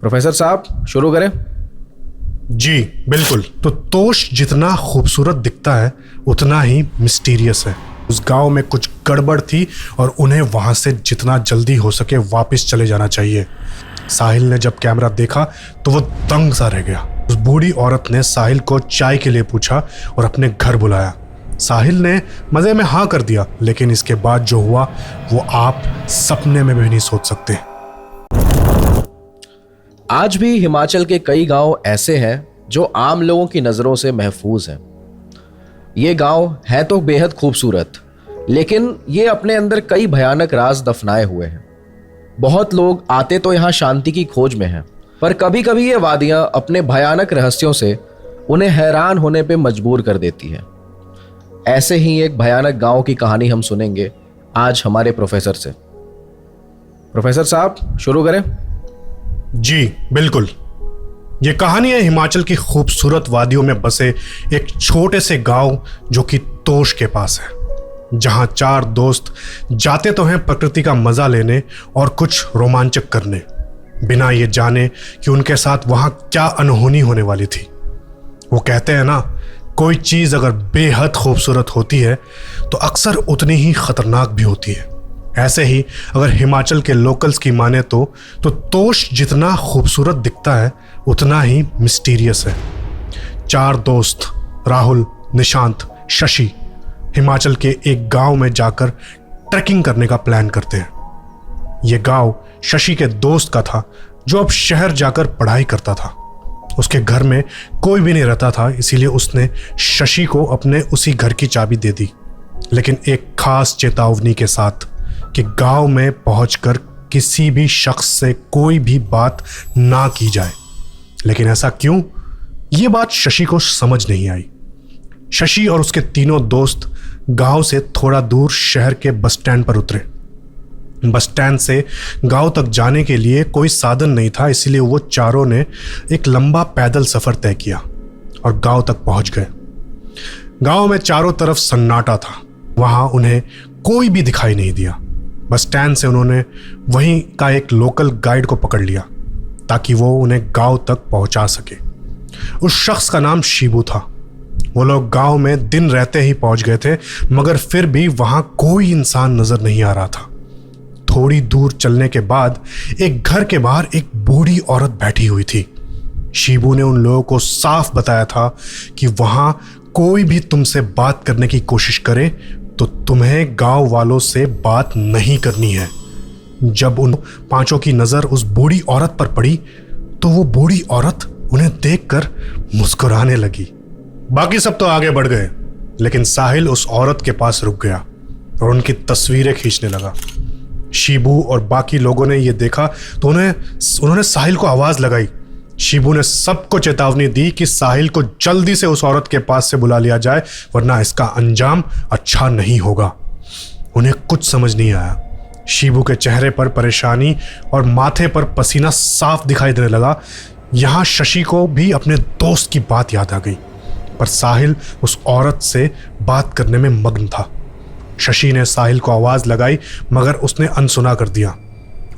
Professor साहब शुरू करें। जी बिल्कुल। तो तोश जितना खूबसूरत दिखता है उतना ही मिस्टीरियस है। उस गांव में कुछ गड़बड़ थी और उन्हें वहां से जितना जल्दी हो सके वापस चले जाना चाहिए। साहिल ने जब कैमरा देखा तो वो दंग सा रह गया। उस बूढ़ी औरत ने साहिल को चाय के लिए पूछा और अपने घर बुलाया। साहिल ने मजे में हाँ कर दिया, लेकिन इसके बाद जो हुआ वो आप सपने में भी नहीं सोच सकते। आज भी हिमाचल के कई गांव ऐसे हैं जो आम लोगों की नजरों से महफूज हैं। ये गांव है तो बेहद खूबसूरत, लेकिन ये अपने अंदर कई भयानक राज दफनाए हुए हैं। बहुत लोग आते तो यहाँ शांति की खोज में हैं, पर कभी कभी ये वादियां अपने भयानक रहस्यों से उन्हें हैरान होने पे मजबूर कर देती है। ऐसे ही एक भयानक गांव की कहानी हम सुनेंगे आज हमारे प्रोफेसर से। प्रोफेसर साहब शुरू करें। जी बिल्कुल। ये कहानी है हिमाचल की खूबसूरत वादियों में बसे एक छोटे से गांव जो कि तोश के पास है, जहां चार दोस्त जाते तो हैं प्रकृति का मजा लेने और कुछ रोमांचक करने, बिना ये जाने कि उनके साथ वहां क्या अनहोनी होने वाली थी। वो कहते हैं ना, कोई चीज अगर बेहद खूबसूरत होती है तो अक्सर उतनी ही खतरनाक भी होती है। ऐसे ही अगर हिमाचल के लोकल्स की माने तो तोश जितना खूबसूरत दिखता है उतना ही मिस्टीरियस है। चार दोस्त राहुल, निशांत, शशि हिमाचल के एक गांव में जाकर ट्रैकिंग करने का प्लान करते हैं। यह गांव शशि के दोस्त का था जो अब शहर जाकर पढ़ाई करता था। उसके घर में कोई भी नहीं रहता था, इसीलिए उसने शशि को अपने उसी घर की चाबी दे दी, लेकिन एक खास चेतावनी के साथ कि गांव में पहुंचकर किसी भी शख्स से कोई भी बात ना की जाए। लेकिन ऐसा क्यों? यह बात शशि को समझ नहीं आई। शशि और उसके तीनों दोस्त गांव से थोड़ा दूर शहर के बस स्टैंड पर उतरे। बस स्टैंड से गांव तक जाने के लिए कोई साधन नहीं था, इसलिए वो चारों ने एक लंबा पैदल सफर तय किया और गांव तक पहुंच गए। गांव में चारों तरफ सन्नाटा था, वहां उन्हें कोई भी दिखाई नहीं दिया। बस स्टैंड से उन्होंने वहीं का एक लोकल गाइड को पकड़ लिया ताकि वो उन्हें गांव तक पहुंचा सके। उस शख्स का नाम शिबू था। वो लोग गांव में दिन रहते ही पहुंच गए थे, मगर फिर भी वहां कोई इंसान नजर नहीं आ रहा था। थोड़ी दूर चलने के बाद एक घर के बाहर एक बूढ़ी औरत बैठी हुई थी। शिबू ने उन लोगों को साफ बताया था कि वहां कोई भी तुमसे बात करने की कोशिश करे तो तुम्हें गांव वालों से बात नहीं करनी है। जब उन पांचों की नजर उस बूढ़ी औरत पर पड़ी तो वो बूढ़ी औरत उन्हें देखकर मुस्कुराने लगी। बाकी सब तो आगे बढ़ गए, लेकिन साहिल उस औरत के पास रुक गया और उनकी तस्वीरें खींचने लगा। शिबू और बाकी लोगों ने यह देखा तो उन्होंने साहिल को आवाज लगाई। शिबू ने सबको चेतावनी दी कि साहिल को जल्दी से उस औरत के पास से बुला लिया जाए, वरना इसका अंजाम अच्छा नहीं होगा। उन्हें कुछ समझ नहीं आया। शिबू के चेहरे पर परेशानी और माथे पर पसीना साफ दिखाई देने लगा। यहां शशि को भी अपने दोस्त की बात याद आ गई, पर साहिल उस औरत से बात करने में मग्न था। शशि ने साहिल को आवाज लगाई, मगर उसने अनसुना कर दिया।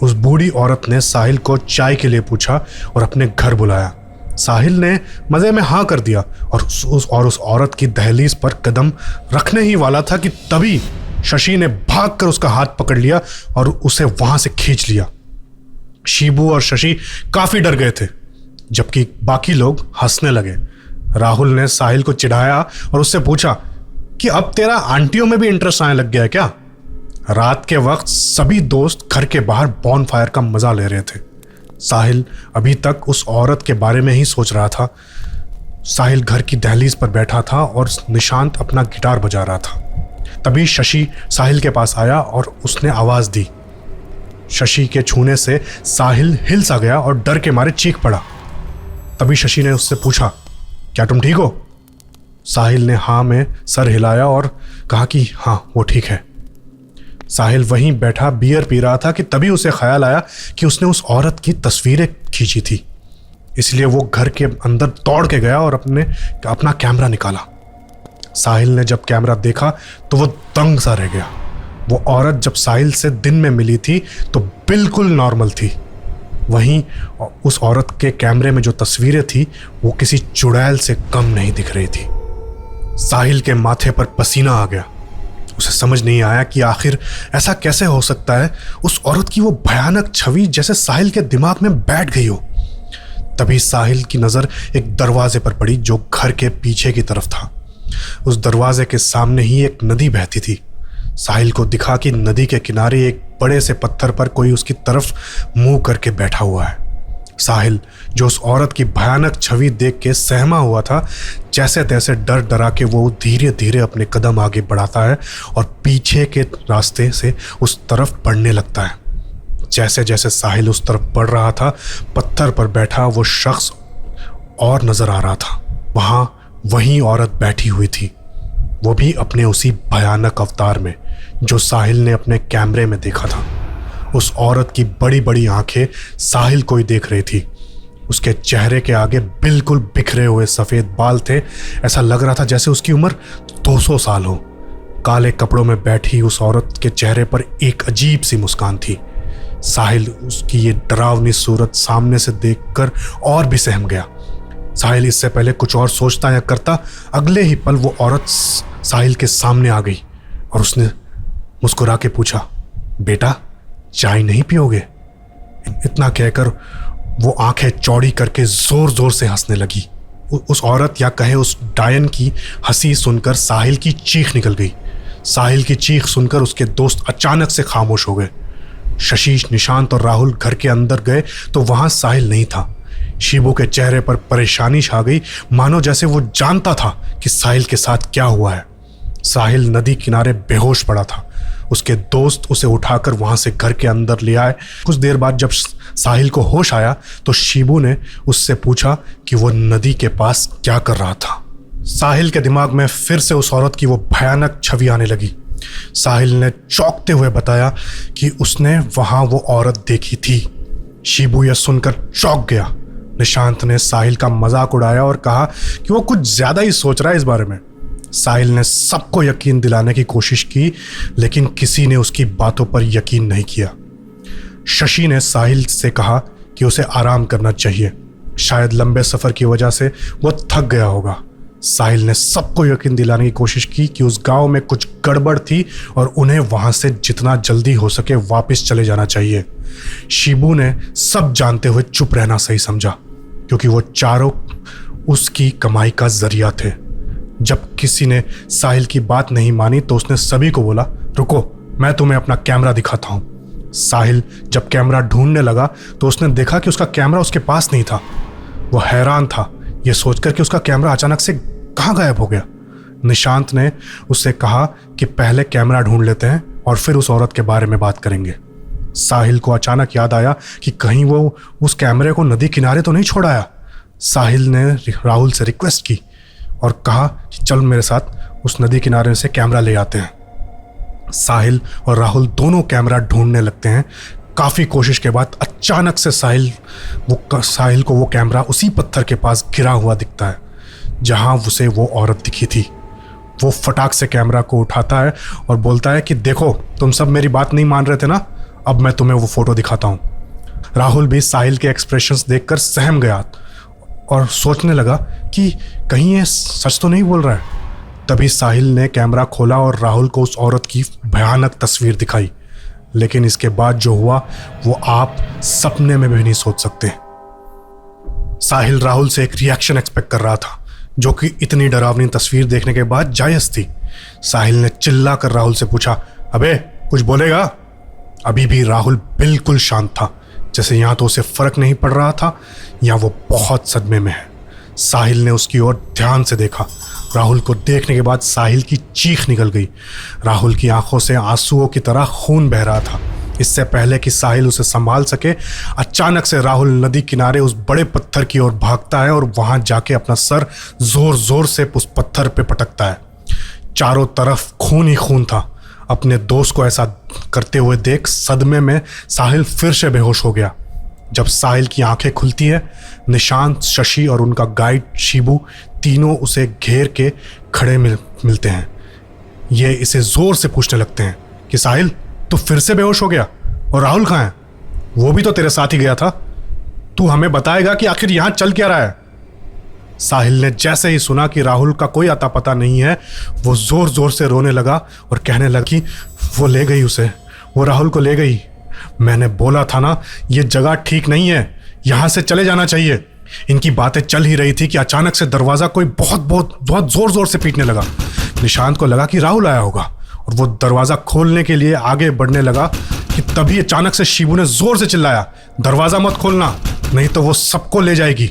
उस बूढ़ी औरत ने साहिल को चाय के लिए पूछा और अपने घर बुलाया। साहिल ने मजे में हाँ कर दिया और उस औरत की दहलीज पर कदम रखने ही वाला था कि तभी शशि ने भागकर उसका हाथ पकड़ लिया और उसे वहां से खींच लिया। शिबू और शशि काफी डर गए थे, जबकि बाकी लोग हंसने लगे। राहुल ने साहिल को चिढ़ाया और उससे पूछा कि अब तेरा आंटियों में भी इंटरेस्ट आने लग गया है क्या? रात के वक्त सभी दोस्त घर के बाहर बॉनफायर का मजा ले रहे थे। साहिल अभी तक उस औरत के बारे में ही सोच रहा था। साहिल घर की दहलीज पर बैठा था और निशांत अपना गिटार बजा रहा था। तभी शशि साहिल के पास आया और उसने आवाज दी। शशि के छूने से साहिल हिल सा गया और डर के मारे चीख पड़ा। तभी शशि ने उससे पूछा, क्या तुम ठीक हो? साहिल ने हाँ में सर हिलाया और कहा कि हाँ वो ठीक है। साहिल वहीं बैठा बियर पी रहा था कि तभी उसे ख्याल आया कि उसने उस औरत की तस्वीरें खींची थी, इसलिए वो घर के अंदर दौड़ के गया और अपना कैमरा निकाला। साहिल ने जब कैमरा देखा तो वो दंग सा रह गया। वो औरत जब साहिल से दिन में मिली थी तो बिल्कुल नॉर्मल थी, वहीं उस औरत के कैमरे में जो तस्वीरें थी वो किसी चुड़ैल से कम नहीं दिख रही थी। साहिल के माथे पर पसीना आ गया। उसे समझ नहीं आया कि आखिर ऐसा कैसे हो सकता है। उस औरत की वो भयानक छवि जैसे साहिल के दिमाग में बैठ गई हो। तभी साहिल की नज़र एक दरवाजे पर पड़ी जो घर के पीछे की तरफ था। उस दरवाजे के सामने ही एक नदी बहती थी। साहिल को दिखा कि नदी के किनारे एक बड़े से पत्थर पर कोई उसकी तरफ मुंह करके बैठा हुआ है। साहिल जो उस औरत की भयानक छवि देख के सहमा हुआ था, जैसे तैसे डर डरा के वो धीरे धीरे अपने कदम आगे बढ़ाता है और पीछे के रास्ते से उस तरफ बढ़ने लगता है। जैसे जैसे साहिल उस तरफ बढ़ रहा था, पत्थर पर बैठा वो शख्स और नजर आ रहा था। वहां वही औरत बैठी हुई थी, वो भी अपने उसी भयानक अवतार में जो साहिल ने अपने कैमरे में देखा था। उस औरत की बड़ी बड़ी आंखें साहिल को ही देख रही थी। उसके चेहरे के आगे बिल्कुल बिखरे हुए सफेद बाल थे। ऐसा लग रहा था जैसे उसकी उम्र 200 साल हो। काले कपड़ों में बैठी उस औरत के चेहरे पर एक अजीब सी मुस्कान थी। साहिल उसकी ये डरावनी सूरत सामने से देखकर और भी सहम गया। साहिल इससे पहले कुछ और सोचता या करता, अगले ही पल वो औरत साहिल के सामने आ गई और उसने मुस्कुरा के पूछा, बेटा चाय नहीं पियोगे? इतना कहकर वो आंखें चौड़ी करके जोर जोर से हंसने लगी। उस औरत या कहे उस डायन की हंसी सुनकर साहिल की चीख निकल गई। साहिल की चीख सुनकर उसके दोस्त अचानक से खामोश हो गए। शशि, निशांत और राहुल घर के अंदर गए तो वहां साहिल नहीं था। शिबू के चेहरे पर परेशानी छा गई, मानो जैसे वो जानता था कि साहिल के साथ क्या हुआ है। साहिल नदी किनारे बेहोश पड़ा था। उसके दोस्त उसे उठाकर वहां से घर के अंदर ले आए। कुछ देर बाद जब साहिल को होश आया तो शिबू ने उससे पूछा कि वो नदी के पास क्या कर रहा था। साहिल के दिमाग में फिर से उस औरत की वो भयानक छवि आने लगी। साहिल ने चौंकते हुए बताया कि उसने वहां वो औरत देखी थी। शिबू यह सुनकर चौंक गया। निशांत ने साहिल का मजाक उड़ाया और कहा कि वो कुछ ज्यादा ही सोच रहा है इस बारे में। साहिल ने सबको यकीन दिलाने की कोशिश की, लेकिन किसी ने उसकी बातों पर यकीन नहीं किया। शशि ने साहिल से कहा कि उसे आराम करना चाहिए, शायद लंबे सफर की वजह से वो थक गया होगा। साहिल ने सबको यकीन दिलाने की कोशिश की कि उस गांव में कुछ गड़बड़ थी और उन्हें वहां से जितना जल्दी हो सके वापस चले जाना चाहिए। शिबू ने सब जानते हुए चुप रहना सही समझा, क्योंकि वो चारों उसकी कमाई का जरिया थे। जब किसी ने साहिल की बात नहीं मानी तो उसने सभी को बोला, रुको मैं तुम्हें अपना कैमरा दिखाता हूँ। साहिल जब कैमरा ढूंढने लगा तो उसने देखा कि उसका कैमरा उसके पास नहीं था। वो हैरान था यह सोचकर कि उसका कैमरा अचानक से कहाँ गायब हो गया। निशांत ने उससे कहा कि पहले कैमरा ढूंढ लेते हैं और फिर उस औरत के बारे में बात करेंगे। साहिल को अचानक याद आया कि कहीं वो उस कैमरे को नदी किनारे तो नहीं छोड़ आया। साहिल ने राहुल से रिक्वेस्ट की और कहा कि चल मेरे साथ उस नदी किनारे से कैमरा ले आते हैं। साहिल और राहुल दोनों कैमरा ढूंढने लगते हैं। काफ़ी कोशिश के बाद अचानक से साहिल को वो कैमरा उसी पत्थर के पास गिरा हुआ दिखता है जहां उसे वो औरत दिखी थी। वो फटाक से कैमरा को उठाता है और बोलता है कि देखो तुम सब मेरी बात नहीं मान रहे थे ना, अब मैं तुम्हें वो फोटो दिखाता हूँ। राहुल भी साहिल के एक्सप्रेशंस देखकर सहम गया और सोचने लगा कि कहीं ये सच तो नहीं बोल रहा है। तभी साहिल ने कैमरा खोला और राहुल को उस औरत की भयानक तस्वीर दिखाई, लेकिन इसके बाद जो हुआ वो आप सपने में भी नहीं सोच सकते। साहिल राहुल से एक रिएक्शन एक्सपेक्ट कर रहा था जो कि इतनी डरावनी तस्वीर देखने के बाद जायज थी। साहिल ने चिल्लाकर राहुल से पूछा, अबे कुछ बोलेगा? अभी भी राहुल बिल्कुल शांत था, जैसे या तो उसे फर्क नहीं पड़ रहा था या वो बहुत सदमे में है। साहिल ने उसकी ओर ध्यान से देखा। राहुल को देखने के बाद साहिल की चीख निकल गई। राहुल की आंखों से आंसुओं की तरह खून बह रहा था। इससे पहले कि साहिल उसे संभाल सके, अचानक से राहुल नदी किनारे उस बड़े पत्थर की ओर भागता है और वहां जाके अपना सर जोर जोर से उस पत्थर पे पटकता है। चारों तरफ खून ही खून था। अपने दोस्त को ऐसा करते हुए देख सदमे में साहिल फिर से बेहोश हो गया। जब साहिल की आंखें खुलती है, निशांत, शशि और उनका गाइड शिबू तीनों उसे घेर के खड़े मिलते हैं। ये इसे जोर से पूछने लगते हैं कि साहिल तू फिर से बेहोश हो गया और राहुल कहाँ है? वो भी तो तेरे साथ ही गया था। तू हमें बताएगा कि आखिर यहां चल क्या रहा है। साहिल ने जैसे ही सुना कि राहुल का कोई अता पता नहीं है, वो जोर जोर से रोने लगा और कहने लगा कि वो ले गई उसे, वो राहुल को ले गई। मैंने बोला था ना, ये जगह ठीक नहीं है, यहां से चले जाना चाहिए। इनकी बातें चल ही रही थी कि अचानक से दरवाजा कोई बहुत जोर जोर से पीटने लगा। निशांत को लगा कि राहुल आया होगा और वो दरवाजा खोलने के लिए आगे बढ़ने लगा कि तभी अचानक से शिबू ने जोर से चिल्लाया, दरवाजा मत खोलना, नहीं तो वो सबको ले जाएगी।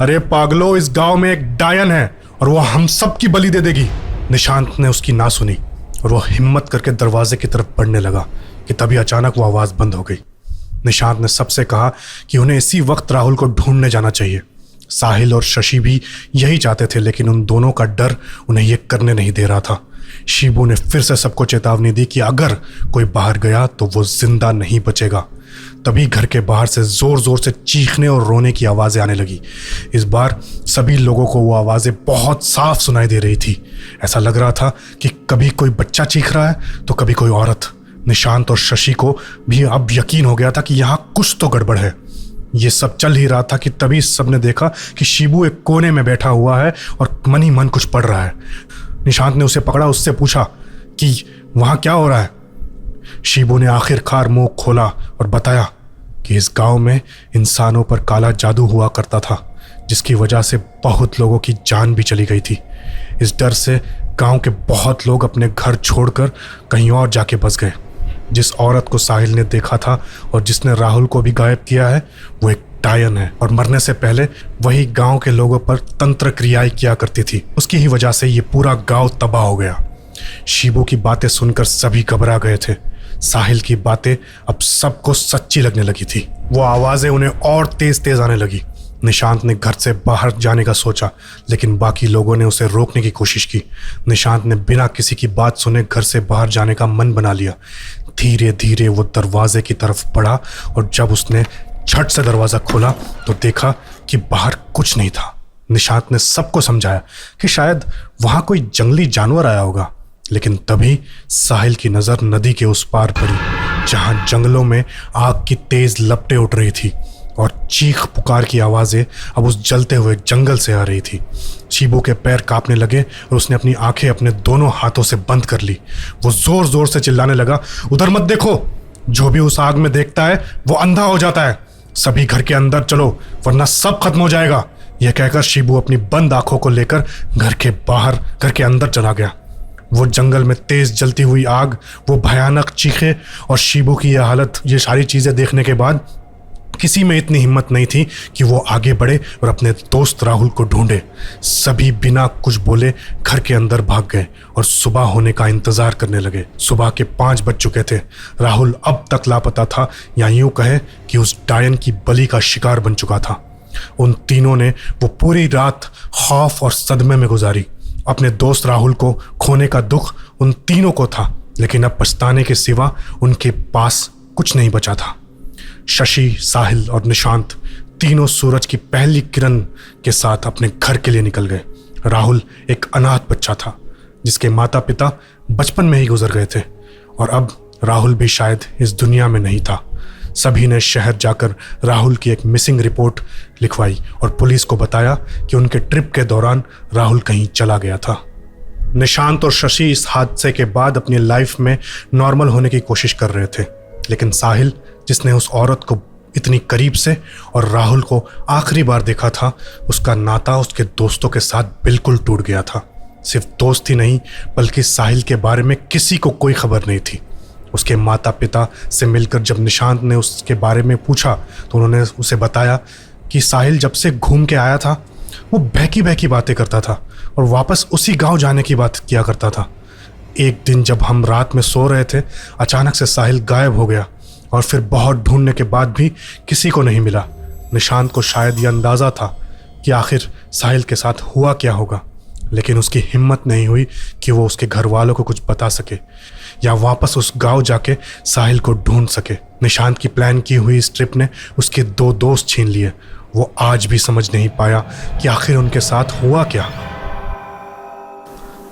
अरे पागलो, इस गांव में एक डायन है और वो हम सब की बलि दे देगी। निशांत ने उसकी ना सुनी और वो हिम्मत करके दरवाजे की तरफ बढ़ने लगा कि तभी अचानक वो आवाज बंद हो गई। निशांत ने सबसे कहा कि उन्हें इसी वक्त राहुल को ढूंढने जाना चाहिए। साहिल और शशि भी यही चाहते थे, लेकिन उन दोनों का डर उन्हें ये करने नहीं दे रहा था। शिबू ने फिर से सबको चेतावनी दी कि अगर कोई बाहर गया तो वो जिंदा नहीं बचेगा। तभी घर के बाहर से जोर जोर से चीखने और रोने की आवाजें आने लगी। इस बार सभी लोगों को वो आवाजें बहुत साफ सुनाई दे रही थी। ऐसा लग रहा था कि कभी कोई बच्चा चीख रहा है तो कभी कोई औरत। निशांत और शशि को भी अब यकीन हो गया था कि यहाँ कुछ तो गड़बड़ है। ये सब चल ही रहा था कि तभी सबने देखा कि शिबू एक कोने में बैठा हुआ है और मन ही मन कुछ पढ़ रहा है। निशांत ने उसे पकड़ा, उससे पूछा कि वहां क्या हो रहा है। शिबू ने आखिरकार मुंह खोला और बताया कि इस गांव में इंसानों पर काला जादू हुआ करता था, जिसकी वजह से बहुत लोगों की जान भी चली गई थी। इस डर से गांव के बहुत लोग अपने घर छोड़कर कहीं और जाके बस गए। जिस औरत को साहिल ने देखा था और जिसने राहुल को भी गायब किया है, वो एक डायन है और मरने से पहले वही गांव के लोगों पर तंत्र क्रियाएं किया करती थी। उसकी ही वजह से ये पूरा गांव तबाह हो गया। शिबू की बातें सुनकर सभी घबरा गए थे। साहिल की बातें अब सबको सच्ची लगने लगी थी। वो आवाजें उन्हें और तेज तेज आने लगी। निशांत ने घर से बाहर जाने का सोचा, लेकिन बाकी लोगों ने उसे रोकने की कोशिश की। निशांत ने बिना किसी की बात सुने घर से बाहर जाने का मन बना लिया। धीरे धीरे वो दरवाजे की तरफ बढ़ा और जब उसने झट से दरवाजा खोला तो देखा कि बाहर कुछ नहीं था। निशांत ने सबको समझाया कि शायद वहां कोई जंगली जानवर आया होगा, लेकिन तभी साहिल की नजर नदी के उस पार पड़ी, जहां जंगलों में आग की तेज लपटें उठ रही थी और चीख पुकार की आवाजें अब उस जलते हुए जंगल से आ रही थी। शिबू के पैर कांपने लगे और उसने अपनी आंखें अपने दोनों हाथों से बंद कर ली। वो जोर जोर से चिल्लाने लगा, उधर मत देखो, जो भी उस आग में देखता है वो अंधा हो जाता है। सभी घर के अंदर चलो, वरना सब खत्म हो जाएगा। यह कहकर शिबू अपनी बंद आंखों को लेकर घर के अंदर चला गया। वो जंगल में तेज जलती हुई आग, वो भयानक चीखें और शिबू की यह हालत, ये सारी चीजें देखने के बाद किसी में इतनी हिम्मत नहीं थी कि वो आगे बढ़े और अपने दोस्त राहुल को ढूंढे। सभी बिना कुछ बोले घर के अंदर भाग गए और सुबह होने का इंतजार करने लगे। सुबह के 5 बज चुके थे। राहुल अब तक लापता था, या यूं कहे कि उस डायन की बलि का शिकार बन चुका था। उन तीनों ने वो पूरी रात खौफ और सदमे में गुजारी। अपने दोस्त राहुल को खोने का दुख उन तीनों को था, लेकिन अब पछताने के सिवा उनके पास कुछ नहीं बचा था। शशि, साहिल और निशांत तीनों सूरज की पहली किरण के साथ अपने घर के लिए निकल गए। राहुल एक अनाथ बच्चा था जिसके माता पिता बचपन में ही गुजर गए थे और अब राहुल भी शायद इस दुनिया में नहीं था। सभी ने शहर जाकर राहुल की एक मिसिंग रिपोर्ट लिखवाई और पुलिस को बताया कि उनके ट्रिप के दौरान राहुल कहीं चला गया था। निशांत और शशि इस हादसे के बाद अपनी लाइफ में नॉर्मल होने की कोशिश कर रहे थे, लेकिन साहिल, जिसने उस औरत को इतनी करीब से और राहुल को आखिरी बार देखा था, उसका नाता उसके दोस्तों के साथ बिल्कुल टूट गया था। सिर्फ दोस्त ही नहीं, बल्कि साहिल के बारे में किसी को कोई खबर नहीं थी। उसके माता पिता से मिलकर जब निशांत ने उसके बारे में पूछा तो उन्होंने उसे बताया कि साहिल जब से घूम के आया था वो बहकी बहकी बातें करता था और वापस उसी गांव जाने की बात किया करता था। एक दिन जब हम रात में सो रहे थे, अचानक से साहिल गायब हो गया और फिर बहुत ढूंढने के बाद भी किसी को नहीं मिला। निशांत को शायद ये अंदाज़ा था कि आखिर साहिल के साथ हुआ क्या होगा, लेकिन उसकी हिम्मत नहीं हुई कि वो उसके घर वालों को कुछ बता सके या वापस उस गांव जाके साहिल को ढूंढ सके। निशांत की प्लान की हुई इस ट्रिप ने उसके 2 दोस्त छीन लिए। वो आज भी समझ नहीं पाया कि आखिर उनके साथ हुआ क्या।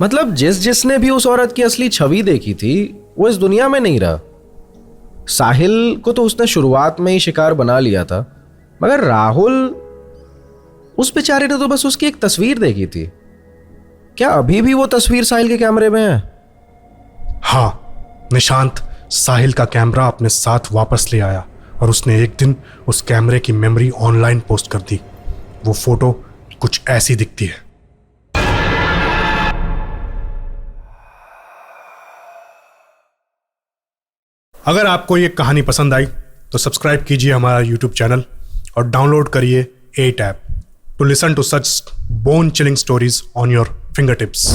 मतलब जिसने भी उस औरत की असली छवि देखी थी वो इस दुनिया में नहीं रहा। साहिल को तो उसने शुरुआत में ही शिकार बना लिया था, मगर राहुल, उस बेचारे ने तो बस उसकी एक तस्वीर देखी थी। क्या अभी भी वो तस्वीर साहिल के कैमरे में है? हाँ, निशांत साहिल का कैमरा अपने साथ वापस ले आया और उसने एक दिन उस कैमरे की मेमोरी ऑनलाइन पोस्ट कर दी। वो फोटो कुछ ऐसी दिखती है। अगर आपको ये कहानी पसंद आई तो सब्सक्राइब कीजिए हमारा YouTube चैनल और डाउनलोड करिए 8 app to listen to such bone chilling stories on your finger tips.